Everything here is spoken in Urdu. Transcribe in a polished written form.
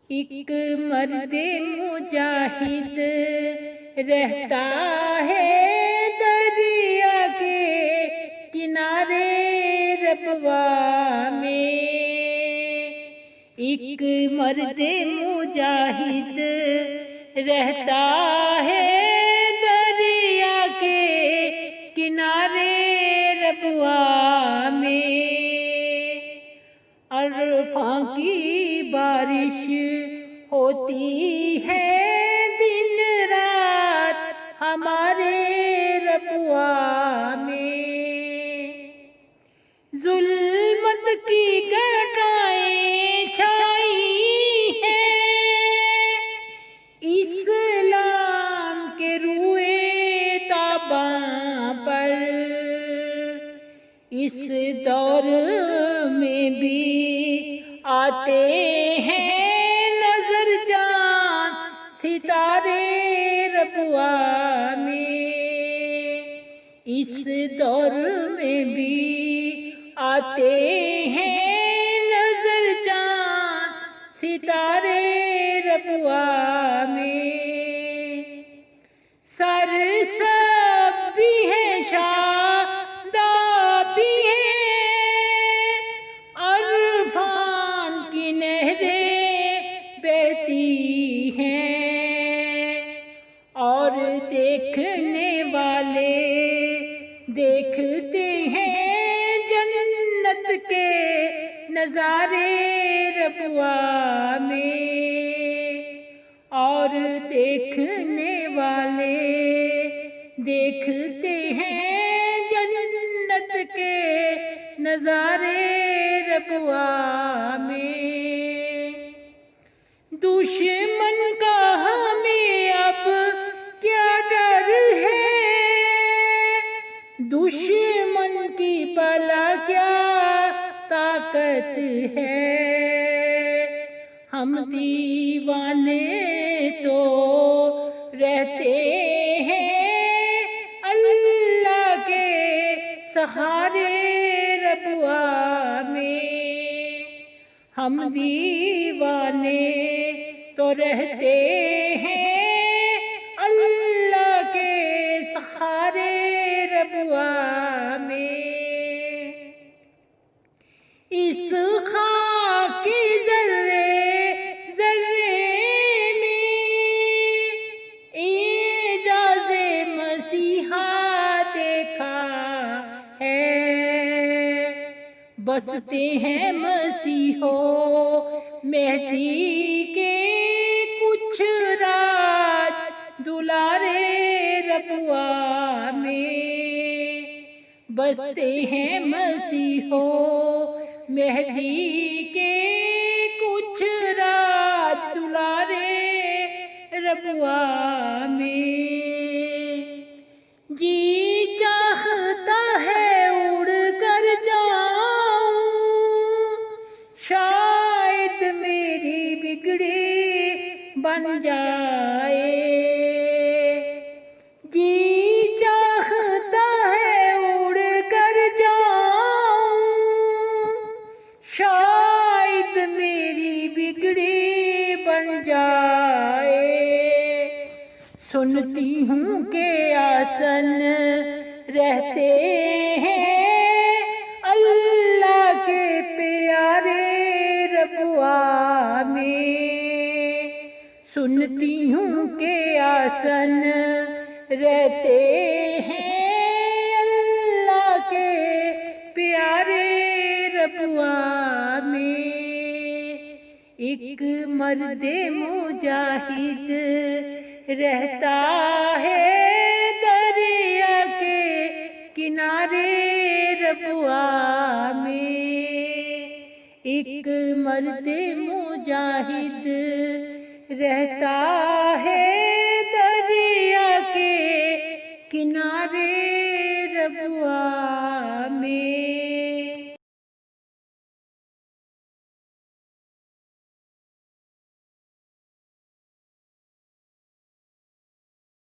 ایک مرد مجاہد رہتا ہے دریا کے کنارے ربوا میں۔ ایک مرد مجاہد رہتا ہے دریا کے کنارے ربوا میں۔ عرفاں کی بارش ہوتی ہے دن رات ہمارے ربوا میں۔ ظلمت کی گھٹائیں چھائی ہیں اسلام کے روئے تاباں پر۔ اس دور میں بھی آتے ہیں نظر جان ستارے ربوا میں۔ اس دور میں بھی آتے ہیں نظر جان ستارے ربوا میں۔ سرسبز بھی ہے شاداب بھی ہے، عرفان کی نہریں بہتی ہیں، اور دیکھنے والے دیکھتے ہیں جنت کے نظارے ربوا میں۔ اور دیکھنے والے دیکھتے ہیں جنت کے نظارے ربوا میں۔ دشمن کا ہمیں اب کیا ڈر ہے، دشمن کی بلا کیا طاقت ہے۔ ہم دیوانے تو رہتے ہیں اللہ کے سہارے ربوا میں۔ ہم دیوانے تو رہتے ہیں اللہ کے سہارے ربوا میں۔ اس خاک کے ذرے ذرے میں اعجاز مسیحا دیکھا ہے۔ بستے ہیں مسیح و مہدی کے کچھ راج دلارے ربوا میں۔ بستے ہیں مسیح و مہدی کے کچھ راج دلارے ربوا میں۔ جی چاہتا ہے اڑ کر جاؤں، شاید میری بگڑی بن جائے۔ جی چاہتا ہے اڑ کر جاؤں، شاید میری بگڑی بن جائے۔ سنتی ہوں کہ آسن رہتے ہیں اللہ کے پیارے ربوا میں۔ سنتی ہوں کہ آسن رہتے ہیں اللہ کے پیارے ربوا میں۔ ایک مرد مجاہد رہتا ہے دریا کے کنارے ربوا میں۔ ایک مرد مجاہد رہتا ہے دریا کے کنارے ربوا میں۔